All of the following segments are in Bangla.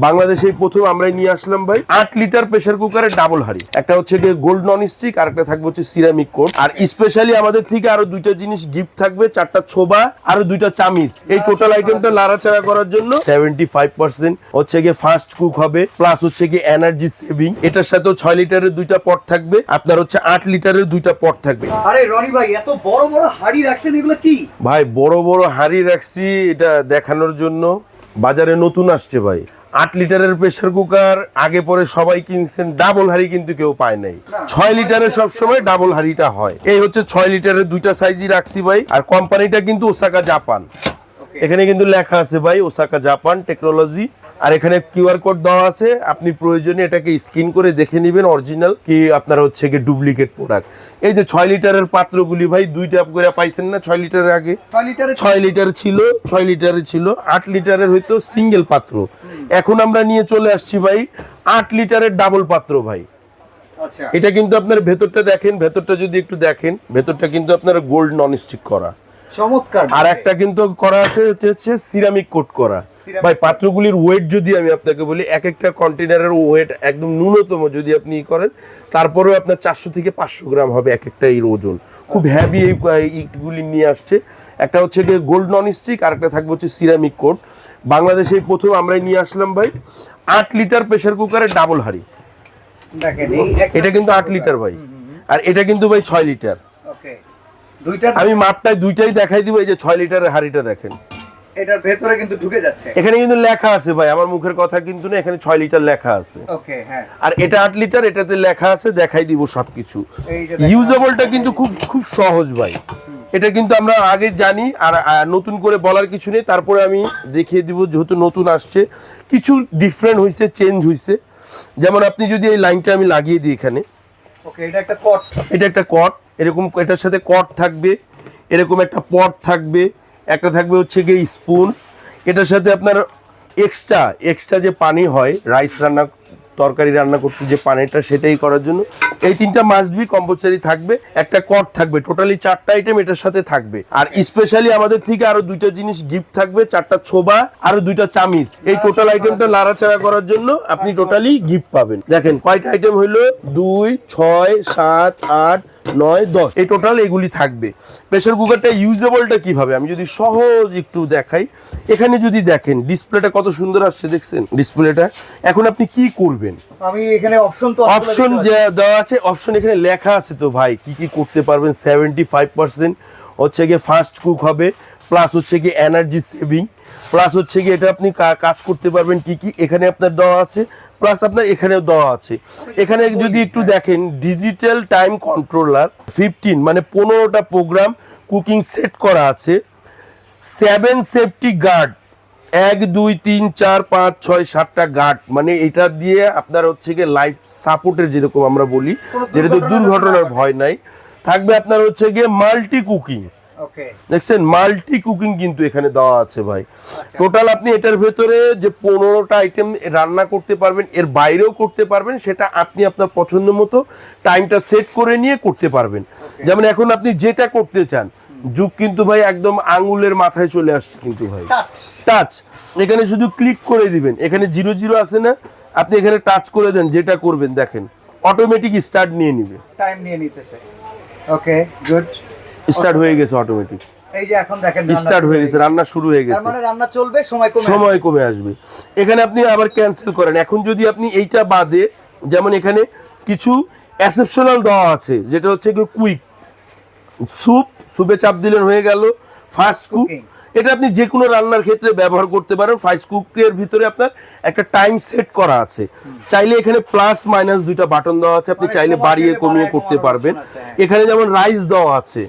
বাংলাদেশে প্রথম আমরাই নিয়ে আসলাম ভাই 8 লিটার প্রেসার কুকারের ডাবল হাড়ি। একটা হচ্ছে গিয়ে গোল্ড নন স্টিক, আর একটা থাকবে হচ্ছে সিরামিক কোট। আর স্পেশালি আমাদের থেকে আরো দুইটা জিনিস গিফট থাকবে, 4টা ছোবা, আরো 2টা চামিচ। এই টোটাল আইটেমটা নাড়াচাড়া করার জন্য 75% হচ্ছে গিয়ে ফাস্ট কুক হবে, প্লাস হচ্ছে গিয়ে এনার্জি সেভিং। এটার সাথেও 6 লিটারের 2টা পট থাকবে, আপনার হচ্ছে 8 লিটারের 2টা পট থাকবে। আরে রনি ভাই, এত বড় বড় হাড়ি রাখছেন, এগুলো কি ভাই? বড় বড় হাড়ি রাখছি এটা দেখানোর জন্য। বাজারে নতুন আসছে ভাই 8 লিটারের প্রেসার কুকার, আগে পরে সবাই কিনছেন, ডাবল হাড়ি কিন্তু কেউ পায় নাই। 6 লিটারের সবসময় ডাবল হাড়িটা হয়। এই হচ্ছে 6 লিটারের 2টা সাইজই রাখছি ভাই। আর কোম্পানিটা কিন্তু ওসাকা জাপান, এখানে কিন্তু লেখা আছে ভাই ওসাকা জাপান টেকনোলজি। আর এখানে কিউআর কোড দেওয়া আছে, আপনি প্রয়োজনে এটাকে স্ক্যান করে দেখে নেবেন অরিজিনাল কি আপনার হচ্ছে কি ডুপ্লিকেট প্রোডাক্ট। এই যে 6 লিটারের পাত্রগুলি ভাই 2টা করে পাইছেন না 6 লিটারের আগে? 6 লিটার ছিল, 6 লিটারের ছিল। 8 লিটারের হয়তো সিঙ্গেল পাত্র, এখন আমরা নিয়ে চলে আসছি ভাই 8 লিটারের ডাবল পাত্র ভাই। আচ্ছা, এটা কিন্তু আপনার ভেতরটা দেখেন, ভেতরটা যদি একটু দেখেন, ভেতরটা কিন্তু আপনার গোল্ড নন স্টিক করা, চমৎকার। আর একটা কিন্তু করা আছে হচ্ছে সিরামিক কোট করা। ভাই পাত্রগুলির ওয়েট যদি আমি আপনাকে বলি, এক একটা কন্টেনারের ওয়েট একদম ন্যূনতম যদি আপনি করেন, তারপরেও আপনার 400 থেকে 500 গ্রাম হবে এক একটা এর ওজন। খুব হ্যাভি এই ইটগুলি নিয়ে আসছে। একটা হচ্ছে গিয়ে গোল্ড নন স্টিক, আর একটা থাকবে হচ্ছে সিরামিক কোট। বাংলাদেশে প্রথম আমরাই নিয়ে আসলাম ভাই 8 লিটার প্রেসার কুকারের ডাবল হাড়ি। দেখেন এটা কিন্তু 8 লিটার ভাই, আর এটা কিন্তু ভাই 6 লিটার। ওকে, দুইটা আমি মাপটাই দুইটাই দেখাই দিব। এই যে 6 লিটারের হাড়িটা দেখেন, এটার ভেতরে কিন্তু ঢুকে যাচ্ছে। এখানে কিন্তু লেখা আছে ভাই, আমার মুখের কথা কিন্তু না, এখানে 6 লিটার লেখা আছে। ওকে, হ্যাঁ। আর এটা 8 লিটার, এটাতে লেখা আছে, দেখাই দিব সবকিছু। এই যে দেখেন, ইউজেবলটা কিন্তু খুব খুব সহজ ভাই। এটা কিন্তু আমরা আগে জানি, আর নতুন করে বলার কিছু নেই। তারপরে আমি দেখিয়ে দিব, যেহেতু নতুন আসছে কিছু ডিফারেন্ট হইছে, চেঞ্জ হইছে। যেমন আপনি যদি এই লাইনটা আমি লাগিয়ে দিই এখানে, ওকে, এটা একটা কট, এটা একটা কট, এরকম এটার সাথে কট থাকবে, এরকম একটা পট থাকবে, একটা থাকবে হচ্ছে গিয়ে স্পুন। এটার সাথে আপনার এক্সট্রা যে পানি হয় রাইস রান্না, তরকারি রান্না করতে যে পানিটা, সেটাই করার জন্য এই 3টা মাস্ট বি কম্পালসারি থাকবে। একটা কট থাকবে, টোটালি 4টা আইটেম এটার সাথে থাকবে। আর স্পেশালি আমাদের থেকে আরো 2টা জিনিস গিফট থাকবে, 4টা ছোবা, আরো 2টা চামিচ। এই টোটাল আইটেমটা নাড়াচাড়া করার জন্য আপনি টোটালি গিফট পাবেন। দেখেন কয়টা আইটেম হইলো, 2, 6, 7, 8, 9, 10, এই টোটাল এগুলি থাকবে। প্রেসার কুকারটা ইউজেবলটা কিভাবে আমি যদি সহজ একটু দেখাই, এখানে যদি দেখেন ডিসপ্লেটা কত সুন্দর আসছে, দেখছেন ডিসপ্লেটা। এখন আপনি কি করবেন, আমি এখানে অপশন দেওয়া আছে, অপশন এখানে লেখা আছে তো ভাই কি কি করতে পারবেন। 75% হচ্ছে গিয়ে ফাস্ট কুক হবে, প্লাস হচ্ছে গিয়ে এনার্জি সেভিং, প্লাস হচ্ছে গিয়ে এটা আপনি কাজ করতে পারবেন কি কি, এখানে আপনার দেওয়া আছে, প্লাস আপনার এখানেও দেওয়া আছে। এখানে যদি একটু দেখেন ডিজিটাল টাইম কন্ট্রোলার 15, মানে 15টা প্রোগ্রাম কুকিং সেট করা আছে। 7 সেফটি গার্ড, 1, 2, 3, 4, 5, 6, 7টা গার্ড, মানে এটা দিয়ে আপনার হচ্ছে গিয়ে লাইফ সাপোর্টের যেরকম আমরা বলি, যেটা তো দুর্ঘটনার ভয় নাই থাকবে। আপনার হচ্ছে গিয়ে মাল্টি কুকিং, দেখছেন মাল্টি কুকিং কিন্তু এখানে দেওয়া আছে ভাই। টোটাল আপনি এটার ভেতরে যে 15টা আইটেম রান্না করতে পারবেন, এর বাইরেও করতে পারবেন, সেটা আপনি আপনার পছন্দ মতো টাইমটা সেট করে নিয়ে করতে পারবেন। যেমন এখন আপনি যেটা করতে চান, যুগ কিন্তু ভাই একদম আঙ্গুলের মাথায় চলে আসছে কিন্তু ভাই, টাচ। এখানে শুধু ক্লিক করে দিবেন, এখানে 00 আছে না, আপনি এখানে টাচ করে দেন, যেটা করবেন দেখেন অটোমেটিক স্টার্ট নিয়ে নিবে, টাইম নিয়ে নিতেছে। ওকে, গুড, স্টার্ট হয়ে গেছে অটোমেটিক। এই যে এখন দেখেন স্টার্ট হয়ে গেছে, রান্না শুরু হয়ে গেছে, মানে রান্না চলবে, সময় কমে আসবে। এখানে আপনি আবার ক্যান্সেল করেন। এখন যদি আপনি এইটা বাদে, যেমন এখানে কিছু এক্সেপশনাল দেওয়া আছে, যেটা হচ্ছে কুইক সুপে চাপ দিলেন হয়ে গেল। ফাস্ট কুক, এটা আপনি যে কোনো রান্নার ক্ষেত্রে ব্যবহার করতে পারেন। ফাস্ট কুকের ভিতরে আপনার একটা টাইম সেট করা আছে, চাইলে এখানে প্লাস মাইনাস 2টা বাটন দেওয়া আছে, আপনি চাইলে বাড়িয়ে কমিয়ে করতে পারবেন। এখানে যেমন রাইস দেওয়া আছে,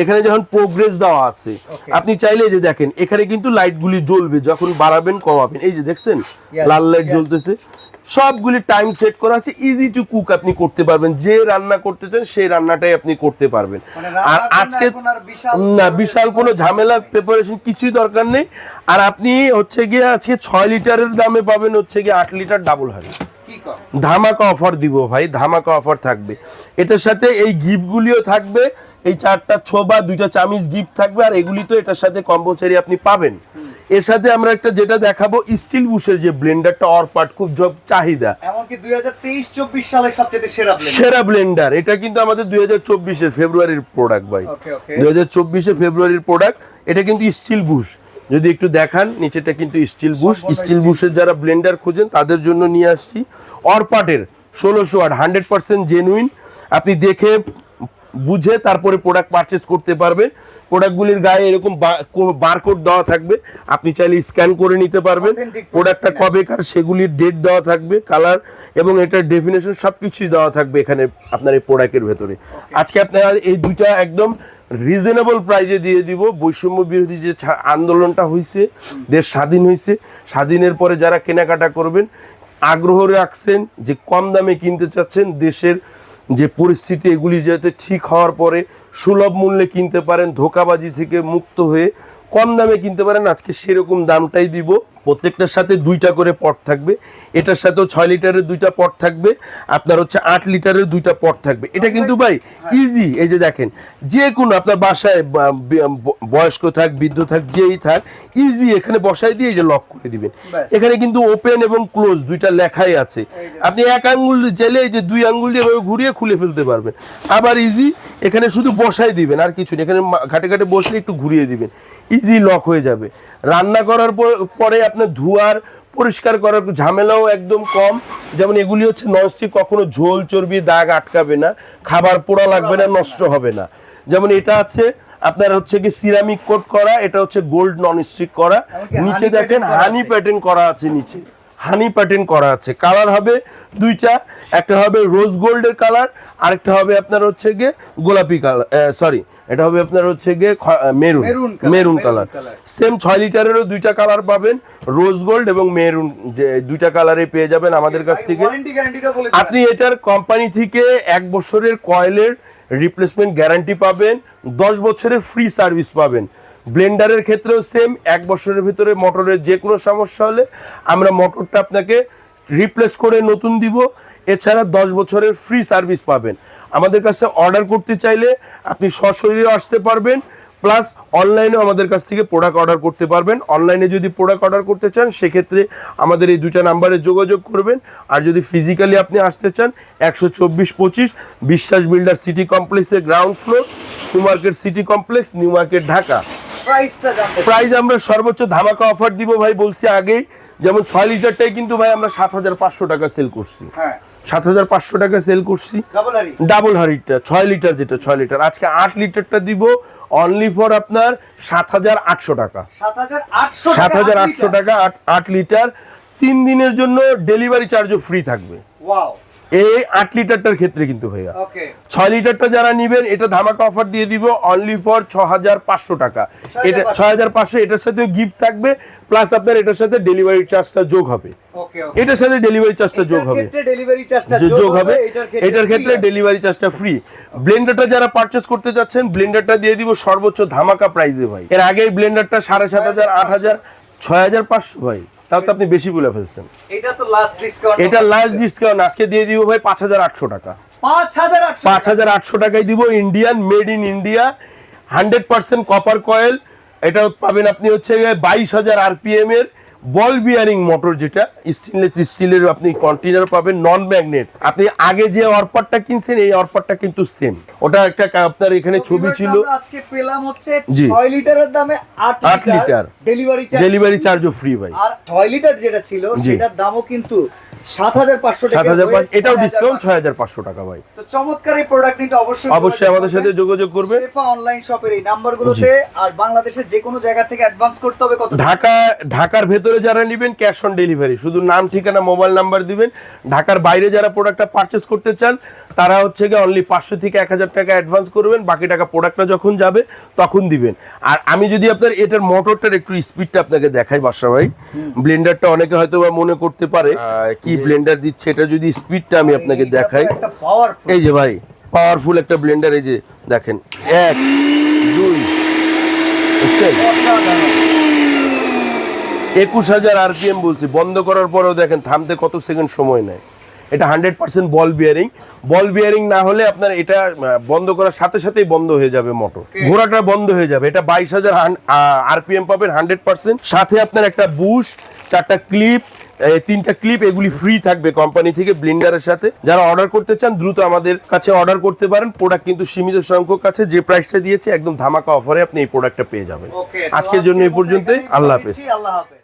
এখানে যেমন প্রোগ্রেস দেওয়া আছে, আপনি চাইলে যে দেখেন এখানে কিন্তু লাইটগুলি জ্বলবে যখন বাড়াবেন কমাবেন, এই যে দেখছেন লাল লাইট জ্বলতেছে, সবগুলি টাইম সেট করা আছে। ইজি টু কুক আপনি করতে পারবেন, যে রান্না করতে চান সেই রান্নাটাই আপনি করতে পারবেন। আর আজকে না বিশাল কোনো ঝামেলা প্রিপারেশন কিছুই দরকার নেই। আর আপনি হচ্ছে গিয়ে আজকে 6 লিটারের দামে পাবেন হচ্ছে গিয়ে 8 লিটার ডাবল হাড়ি। ধামাকা অফার দিব ভাই, ধামাকা অফার থাকবে। এটার সাথে এই গিফটগুলিও থাকবে, এই 4টা ছোবা, 2টা চামিচ গিফট থাকবে। আর এগুলি তো এটার সাথে কম্পালসারি আপনি পাবেন। এর সাথে আমরা একটা যেটা দেখাবো স্টিল বুশের যে ব্লেন্ডারটা অরপাট খুব চাহিদা, এমনকি 2023-24 সালের সবচেয়ে সেরা ব্লেন্ডার। এটা কিন্তু আমাদের 2024 ফেব্রুয়ারির প্রোডাক্ট ভাই, ওকে ওকে 2024 ফেব্রুয়ারির প্রোডাক্ট। এটা কিন্তু স্টিল বুশ, যদি একটু দেখান নিচেটা কিন্তু স্টিল বুশ। সম্পূর্ণ স্টিল steel। বুশের যারা ব্লেন্ডার খোঁজেন তাদের জন্য নিয়ে আসছি অরপাটের 1600 ওয়াট 100% জেনুইন। আপনি দেখে বুঝে তারপরে প্রোডাক্ট পারচেস করতে পারবেন। প্রোডাক্টগুলির গায়ে এরকম বারকোড দেওয়া থাকবে, আপনি চাইলে স্ক্যান করে নিতে পারবেন। Authentic প্রোডাক্টটা product কবেকার সেগুলির ডেট দেওয়া থাকবে, কালার এবং এটার ডেফিনেশন সবকিছুই দেওয়া থাকবে এখানে আপনার এই প্রোডাক্টের ভেতরে। আজকে আপনার এই দুইটা একদম রিজনেবল প্রাইজে দিয়ে দিব। বৈষম্য বিরোধী যে আন্দোলনটা হয়েছে, দেশ স্বাধীন হয়েছে, স্বাধীনের পরে যারা কেনাকাটা করবেন আগ্রহ রাখছেন যে কম দামে কিনতে চাচ্ছেন, দেশের যে পরিস্থিতি এগুলি যাতে ঠিক হওয়ার পরে সুলভ মূল্যে কিনতে পারেন, ধোঁকাবাজি থেকে মুক্ত হয়ে কম দামে কিনতে পারেন, আজকে সেরকম দামটাই দিব। প্রত্যেকটার সাথে 2টা করে পট থাকবে, এটার সাথেও 6 লিটারের 2টা পট থাকবে, আপনার হচ্ছে 8 লিটারের 2টা পট থাকবে। এটা কিন্তু ভাই ইজি, এই যে দেখেন যে কোনো আপনার বাসায় বয়স্ক থাক বৃদ্ধ থাক যেই থাক ইজি এখানে বসাই দিয়ে এই যে লক করে দিবেন। ব্যাস। এখানে কিন্তু ওপেন এবং ক্লোজ 2টা লেখাই আছে, আপনি এক আঙ্গুল চাইলে এই যে 2 আঙ্গুল দিয়ে এভাবে ঘুরিয়ে খুলে ফেলতে পারবেন। আবার ইজি এখানে শুধু বসাই দিবেন আর কিছু না, এখানে ঘাটে ঘাটে বসলে একটু ঘুরিয়ে দিবেন, ইজি লক হয়ে যাবে। রান্না করার পরে আপনার ধোয়ার পরিষ্কার করার ঝামেলাও একদম কম। যেমন এগুলি হচ্ছে ননস্টিক, কখনো ঝোল চর্বি দাগ আটকাবে না, খাবার পোড়া লাগবে না, নষ্ট হবে না। যেমন এটা আছে আপনার হচ্ছে কি সিরামিক কোট করা, এটা হচ্ছে গোল্ড ননস্টিক করা, এমনকি নিচে honey দেখেন pattern করা হানি আছে। প্যাটার্ন করা আছে, নিচে হানি প্যাটার্ন করা আছে। কালার হবে 2টা, একটা হবে রোজ গোল্ডের কালার, আরেকটা হবে আপনার হচ্ছে গিয়ে গোলাপি কালার, সরি এটা হবে আপনার হচ্ছে গিয়ে maroon Maroon color, maroon maroon colour. color। Same 6 লিটারেরও 2টা কালার পাবেন, রোজ গোল্ড এবং মেরুন, যে 2টা কালারে পেয়ে যাবেন আমাদের কাছ থেকে। ওয়ারেন্টি গ্যারান্টিটা বলে আপনি এটার কোম্পানি থেকে 1 বছরের কয়েলের রিপ্লেসমেন্ট গ্যারান্টি পাবেন, 10 বছরের ফ্রি সার্ভিস পাবেন। ব্লেন্ডারের ক্ষেত্রেও সেম, 1 বছরের ভিতরে মোটরের যে কোনো সমস্যা হলে আমরা মোটরটা আপনাকে রিপ্লেস করে নতুন দিব। এছাড়া 10 বছরের ফ্রি সার্ভিস পাবেন। আমাদের কাছে অর্ডার করতে চাইলে আপনি সশরীরে আসতে পারবেন, প্লাস অনলাইনেও আমাদের কাছ থেকে প্রোডাক্ট অর্ডার করতে পারবেন। অনলাইনে যদি প্রোডাক্ট অর্ডার করতে চান সেক্ষেত্রে আমাদের এই 2টা নাম্বারে যোগাযোগ করবেন। আর যদি ফিজিক্যালি আপনি আসতে চান 124-25 বিশ্বাস বিল্ডার সিটি কমপ্লেক্সের ground floor, new market city complex, new market, Dhaka. প্রাইসটা জানতে প্রাইস আমরা সর্বোচ্চ ধামাকা অফার দিব ভাই, বলছি আগেই। যেমন 6 লিটারটাই কিন্তু ভাই আমরা 7,500 টাকা সেল করছি, হ্যাঁ 7,500 টাকা সেল করছি। ডাবল হারি ডাবল হারিটা 6 লিটার, যেটা 6 লিটার আজকে 8 লিটারটা দিব অনলি ফর আপনার 7,800 টাকা। 7,800 টাকা 8 লিটার। 3 দিনের জন্য ডেলিভারি চার্জও ফ্রি থাকবে ওয়াও এই 8 লিটারটার ক্ষেত্রে কিন্তু ভাইয়া। ওকে 6 লিটারটা যারা নেবেন এটা ধামাকা অফার দিয়ে দিব অনলি ফর 6,500 টাকা। এটা 6,500, এটার সাথেও গিফট থাকবে, প্লাস আপনার এটার সাথে ডেলিভারি চার্জটা যোগ হবে, ওকে এটার সাথে ডেলিভারি চার্জটা যোগ হবে, ডেলিভারি চার্জটা যোগ হবে। এটার ক্ষেত্রে ডেলিভারি চার্জটা ফ্রি। ব্লেন্ডারটা যারা পারচেজ করতে যাচ্ছেন ব্লেন্ডারটা দিয়ে দিব সর্বোচ্চ ধামাকা প্রাইসে ভাই। এর আগে এই ব্লেন্ডারটা 7,500, 8,000, 6,500 ভাই, তাও তো আপনি বেশি বলে ফেলছেন। এটা তো লাস্ট ডিসকাউন্ট, এটা লাস্ট ডিসকাউন্ট, আজকে দিয়ে দিব ভাই 5,800 টাকা। 5,800 5,800 টাকায় দিব, Indian, made in India, 100% copper coil. এটা পাবেন আপনি হচ্ছে 22,000 আরপিএম এর বল বিয়ারিং মোটর, যেটা স্টেনলেস স্টিলের আপনি কন্টেনার পাবেন, নন ম্যাগনেট। আপনি আগে যে অরপারটা কিনছেন এই অরপারটা কিন্তু সেম, ওটা একটা আপনার এখানে ছবি ছিল। আমরা আজকে পেলাম হচ্ছে জি। 6 লিটারের দামে 8 litre. Litre delivery charge, delivery চার্জও ফ্রি ভাই। আর 6 লিটার যেটা ছিল জি। সেটার দামও কিন্তু 7,500 টাকা। 7,500, এটাও ডিসকাউন্ট 6,500 টাকা ভাই। তো চমৎকার এই প্রোডাক্ট নিতে অবশ্যই আমাদের সাথে যোগাযোগ করবে। শেফা অনলাইন শপের এই নাম্বারগুলোতে। আর বাংলাদেশের যে কোনো জায়গা থেকে অ্যাডভান্স করতে হবে কত? ঢাকার ভেতরে যারা নেবেন ক্যাশ অন ডেলিভারি, শুধু নাম ঠিকানা মোবাইল নাম্বার দিবেন। ঢাকার বাইরে যারা প্রোডাক্টটা পারচেজ করতে চান তারা হচ্ছে গিয়ে অনলি 500 থেকে 1,000 টাকা অ্যাডভান্স করবেন, বাকি টাকা প্রোডাক্টটা যখন যাবে তখন দিবেন। আর আমি যদি আপনার এটার মোটরটার একটু স্পিডটা আপনাকে দেখাই বাসা ভাই, ব্লেন্ডারটা অনেকে হয়তো বা মনে করতে পারে কি ব্লেন্ডার দিচ্ছে, এটা যদি স্পিডটা আমি আপনাকে দেখাই, একটা পাওয়ারফুল, এই যে ভাই পাওয়ারফুল একটা ব্লেন্ডার, এই যে দেখেন 1 2 21,000 আরপিএম বলছি, বন্ধ করার পরেও দেখেন থামতে কত সেকেন্ড সময় নেয়। এটা 100% বল বিয়ারিং না হলে আপনার এটা বন্ধ করার সাথে সাথেই বন্ধ হয়ে যাবে মোটর, ঘোড়াটা বন্ধ হয়ে যাবে। এটা 22,000 আরপিএম পাবেন 100%। সাথে আপনার একটা বুশ, 4টা ক্লিপ, 3টা ক্লিপ, এগুলি ফ্রি থাকবে কোম্পানি থেকে ব্লেন্ডারের সাথে। যারা অর্ডার করতে চান দ্রুত আমাদের কাছে অর্ডার করতে পারেন। প্রোডাক্ট কিন্তু সীমিত সংখ্যক আছে, যে প্রাইসটা দিয়েছে একদম ধামাকা অফারে আপনি এই প্রোডাক্টটা পেয়ে যাবেন। ওকে, আজকের জন্য এই পর্যন্তই। আল্লাহ হাফেজ। আল্লাহ হাফেজ।